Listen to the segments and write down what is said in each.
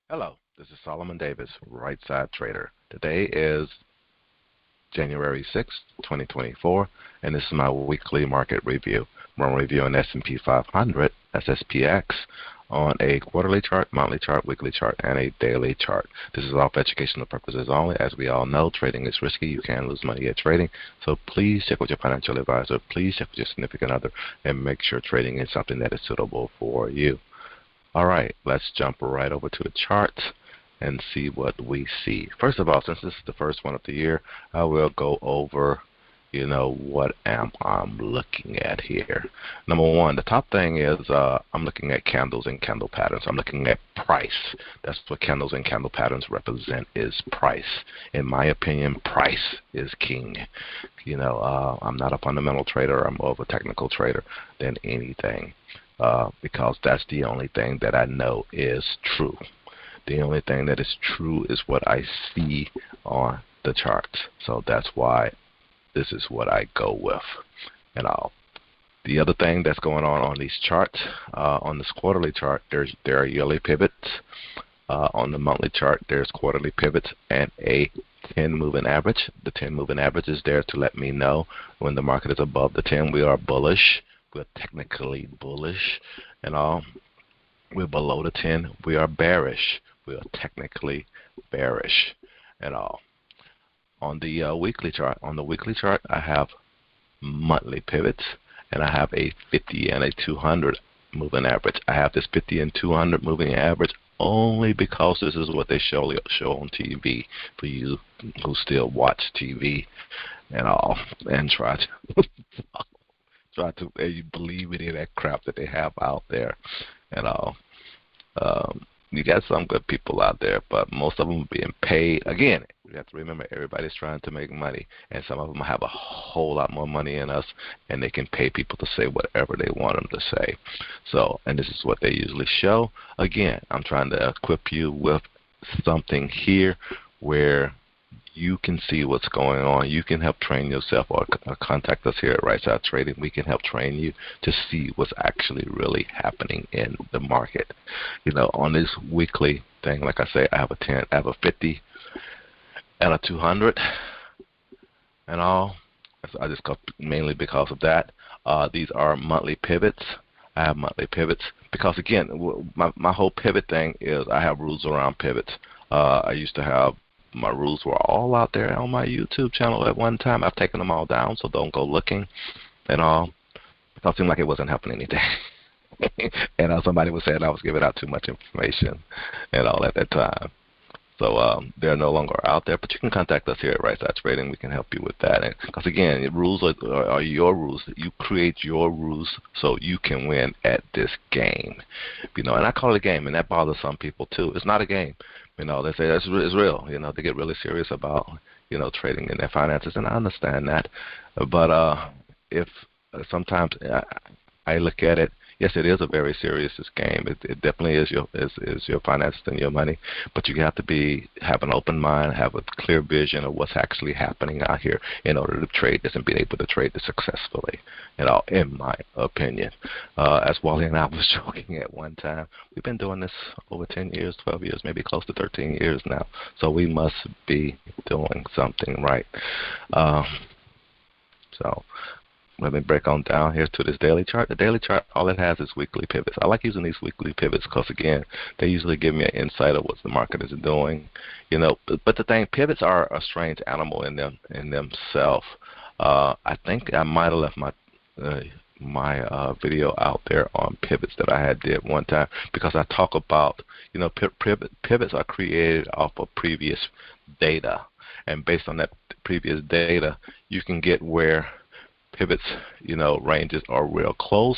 Hello, this is Solomon Davis, Right Side Trader. Today is January 6th, 2024, and this is my weekly market review. I'm reviewing S&P 500, SSPX, on a quarterly chart, monthly chart, weekly chart, and a daily chart. This is all for educational purposes only. As we all know, trading is risky. You can lose money at trading. So please check with your financial advisor. Please check with your significant other and make sure trading is something that is suitable for you. All right, let's jump right over to the charts and see what we see. First of all, since this is the first one of the year, I will go over, what am I looking at here. Number one, the top thing is I'm looking at candles and candle patterns. I'm looking at price. That's what candles and candle patterns represent, is price. In my opinion, price is king. I'm not a fundamental trader. I'm more of a technical trader than anything. Because that's the only thing that I know is true. The only thing that is true is what I see on the charts. So that's why this is what I go with. The other thing that's going on these charts, on this quarterly chart, there are yearly pivots. On the monthly chart, there's quarterly pivots and a 10 moving average. The 10 moving average is there to let me know when the market is above the 10, we are bullish. We're technically bullish and all. We're below the 10, we are bearish. We are technically bearish and all. On the weekly chart, I have monthly pivots, and I have a 50 and a 200 moving average. I have this 50 and 200 moving average only because this is what they show on TV for you who still watch TV and all and try to believe any of that crap that they have out there and all. You got some good people out there, but most of them are being paid. Again, you have to remember, everybody's trying to make money, and some of them have a whole lot more money than us, and they can pay people to say whatever they want them to say. So, and this is what they usually show. Again, I'm trying to equip you with something here where you can see what's going on. You can help train yourself, or contact us here at Right Side Trading. We can help train you to see what's actually really happening in the market. On this weekly thing, like I say, I have a 10, I have a 50, and a 200, and all. I just go mainly because of that. These are monthly pivots. I have monthly pivots because, again, my whole pivot thing is I have rules around pivots. I used to have my rules were all out there on my YouTube channel at one time. I've taken them all down, so don't go looking and all, because it seemed like it wasn't helping anything. And somebody was saying I was giving out too much information and all at that time. So they're no longer out there, but you can contact us here at Right Side Trading. We can help you with that. Because again, rules are your rules. You create your rules so you can win at this game. And I call it a game, and that bothers some people too. It's not a game. They say it's real. They get really serious about trading in their finances, and I understand that. But if sometimes I look at it. Yes, it is a very serious game. It definitely is your finances and your money. But you have to have an open mind, have a clear vision of what's actually happening out here in order to trade this and be able to trade this successfully. In my opinion, as Wally and I was joking at one time, we've been doing this over 10 years, 12 years, maybe close to 13 years now. So we must be doing something right. So. Let me break on down here to this daily chart. The daily chart, all it has is weekly pivots. I like using these weekly pivots because, again, they usually give me an insight of what the market is doing. But the thing, pivots are a strange animal in themselves. I think I might have left my video out there on pivots that I did one time, because I talk about, pivots are created off of previous data. And based on that previous data, you can get where pivots, ranges are real close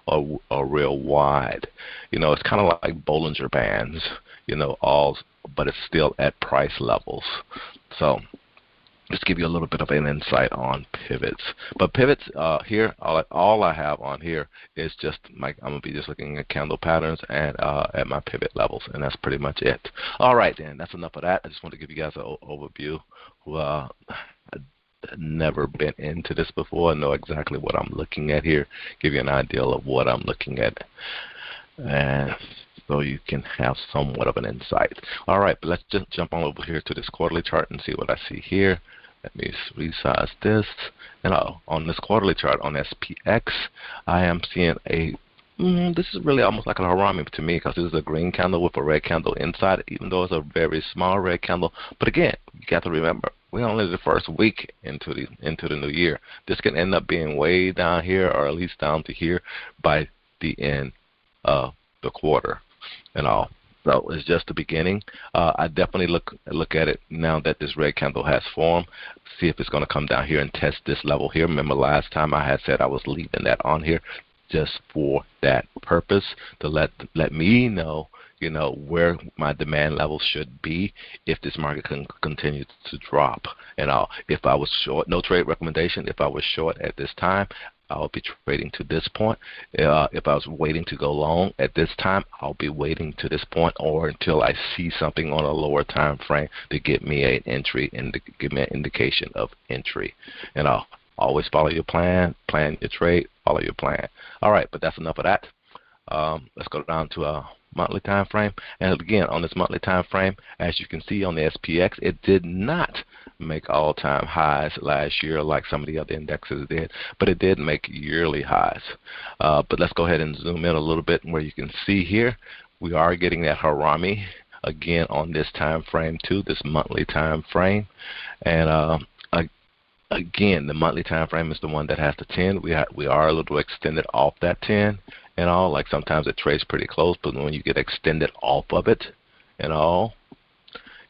or real wide. It's kind of like Bollinger Bands, but it's still at price levels. So just give you a little bit of an insight on pivots. But pivots here, all I have on here is just I'm going to be just looking at candle patterns and at my pivot levels, and that's pretty much it. All right, then, that's enough of that. I just want to give you guys an overview. Never been into this before. I know exactly what I'm looking at here. Give you an idea of what I'm looking at. And so you can have somewhat of an insight. All right, but let's just jump on over here to this quarterly chart and see what I see here. Let me resize this. And on this quarterly chart on SPX, I am seeing a this is really almost like a harami to me, because this is a green candle with a red candle inside, even though it's a very small red candle. But again, you got to remember, we're only the first week into the new year. This can end up being way down here, or at least down to here by the end of the quarter and all. So it's just the beginning. I definitely look at it now that this red candle has formed. See if it's going to come down here and test this level here. Remember last time I had said I was leaving that on here just for that purpose, to let me know, where my demand level should be if this market can continue to drop. And if I was short, no trade recommendation. If I was short at this time, I'll be trading to this point. If I was waiting to go long at this time, I'll be waiting to this point, or until I see something on a lower time frame to get me an entry and to give me an indication of entry. And I'll always follow your plan your trade, follow your plan. All right, but that's enough of that. Let's go down to a monthly time frame. And again, on this monthly time frame, as you can see on the SPX, it did not make all-time highs last year like some of the other indexes did, but it did make yearly highs. But let's go ahead and zoom in a little bit where you can see here we are getting that harami again on this time frame too, this monthly time frame. And again, the monthly time frame is the one that has the 10. We are a little extended off that 10 and all. Like sometimes it trades pretty close, but when you get extended off of it and all,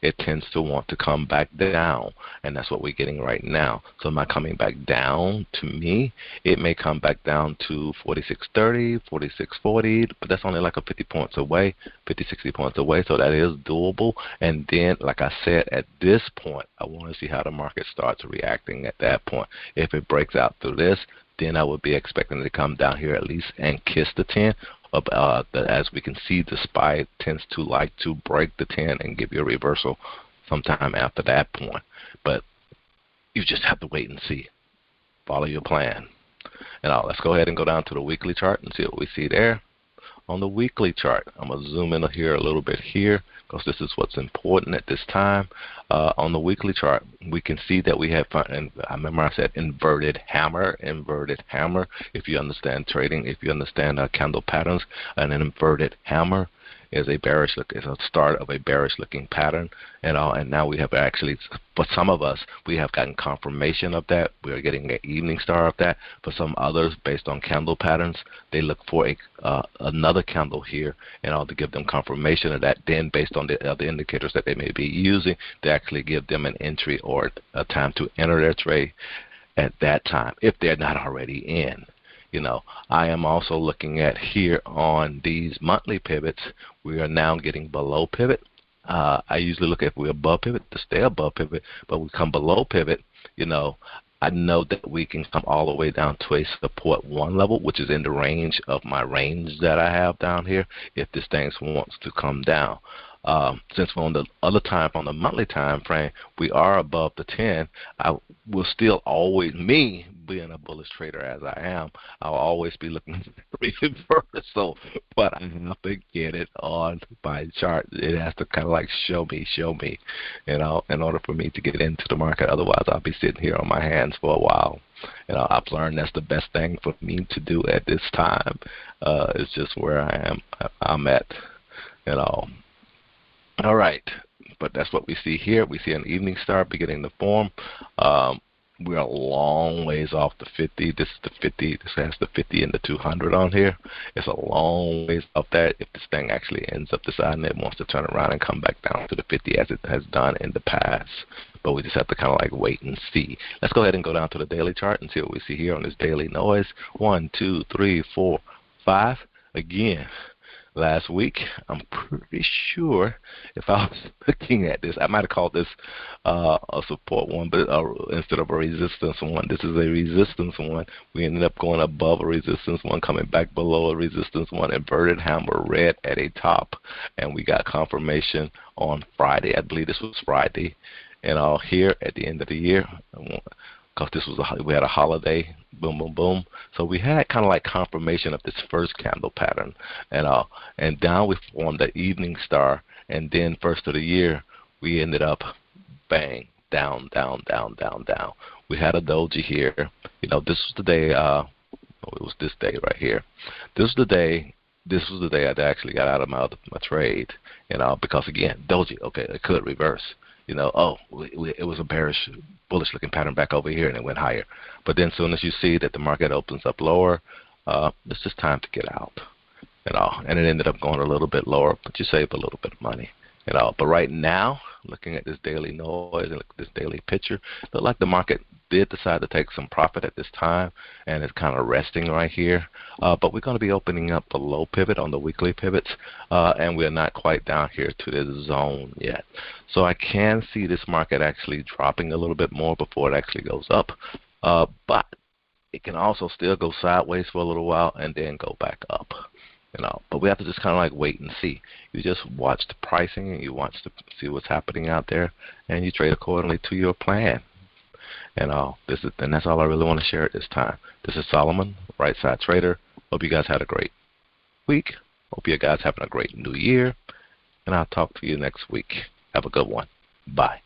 it tends to want to come back down, and that's what we're getting right now. So am I coming back down? To me, it may come back down to 46.30, 46.40, but that's only like a 50 points away, 50, 60 points away, so that is doable. And then, like I said, at this point, I want to see how the market starts reacting at that point. If it breaks out through this, then I would be expecting it to come down here at least and kiss the 10. As we can see, the SPY tends to like to break the 10 and give you a reversal sometime after that point. But you just have to wait and see. Follow your plan. And let's go ahead and go down to the weekly chart and see what we see there. On the weekly chart, I'm going to zoom in here a little bit here, because this is what's important at this time. On the weekly chart, we can see that we have, and I remember I said inverted hammer. If you understand trading, if you understand candle patterns, an inverted hammer is a bearish look, is a start of a bearish looking pattern, and now we have actually, for some of us, we have gotten confirmation of that. We are getting an evening star of that. For some others, based on candle patterns, they look for another candle here to give them confirmation of that. Then based on the other indicators that they may be using, they actually give them an entry or a time to enter their trade at that time if they're not already in. I am also looking at here on these monthly pivots, we are now getting below pivot. I usually look at if we're above pivot to stay above pivot, but we come below pivot, I know that we can come all the way down to a support 1 level, which is in the range of my range that I have down here if this thing wants to come down. Since we're on the other time, on the monthly time frame, we are above the 10, I will still always, me being a bullish trader as I am, I'll always be looking for reversal, but I have to get it on my chart. It has to kind of like show me, in order for me to get into the market. Otherwise, I'll be sitting here on my hands for a while. I've learned that's the best thing for me to do at this time. It's just where I'm at, All right, but that's what we see here. We see an evening star beginning to form. We're a long ways off the 50. This is the 50. This has the 50 and the 200 on here. It's a long ways off that if this thing actually ends up deciding it wants to turn around and come back down to the 50 as it has done in the past. But we just have to kind of like wait and see. Let's go ahead and go down to the daily chart and see what we see here on this daily noise. 1, 2, 3, 4, 5. Again, last week, I'm pretty sure if I was looking at this, I might have called this a support one, but instead of a resistance one, this is a resistance one. We ended up going above a resistance one, coming back below a resistance one, inverted hammer red at a top, and we got confirmation on Friday. I believe this was Friday. And here at the end of the year, because we had a holiday, boom, boom, boom. So we had kind of like confirmation of this first candle pattern, and down we formed the evening star, and then first of the year we ended up bang, down, down, down, down, down. We had a doji here. This was the day. It was this day right here. This was the day. This was the day I actually got out of my trade. Because again, doji. Okay, it could reverse. It was a bearish, bullish looking pattern back over here, and it went higher. But then, as soon as you see that the market opens up lower, it's just time to get out. And it ended up going a little bit lower, but you save a little bit of money. But right now, looking at this daily noise and this daily picture, look like the market did decide to take some profit at this time, and it's kind of resting right here. But we're going to be opening up the low pivot on the weekly pivots, and we're not quite down here to this zone yet. So I can see this market actually dropping a little bit more before it actually goes up. But it can also still go sideways for a little while and then go back up. But we have to just kind of like wait and see. You just watch the pricing and you watch to see what's happening out there, and you trade accordingly to your plan. And that's all I really want to share at this time. This is Solomon, Right Side Trader. Hope you guys had a great week. Hope you guys having a great new year, and I'll talk to you next week. Have a good one. Bye.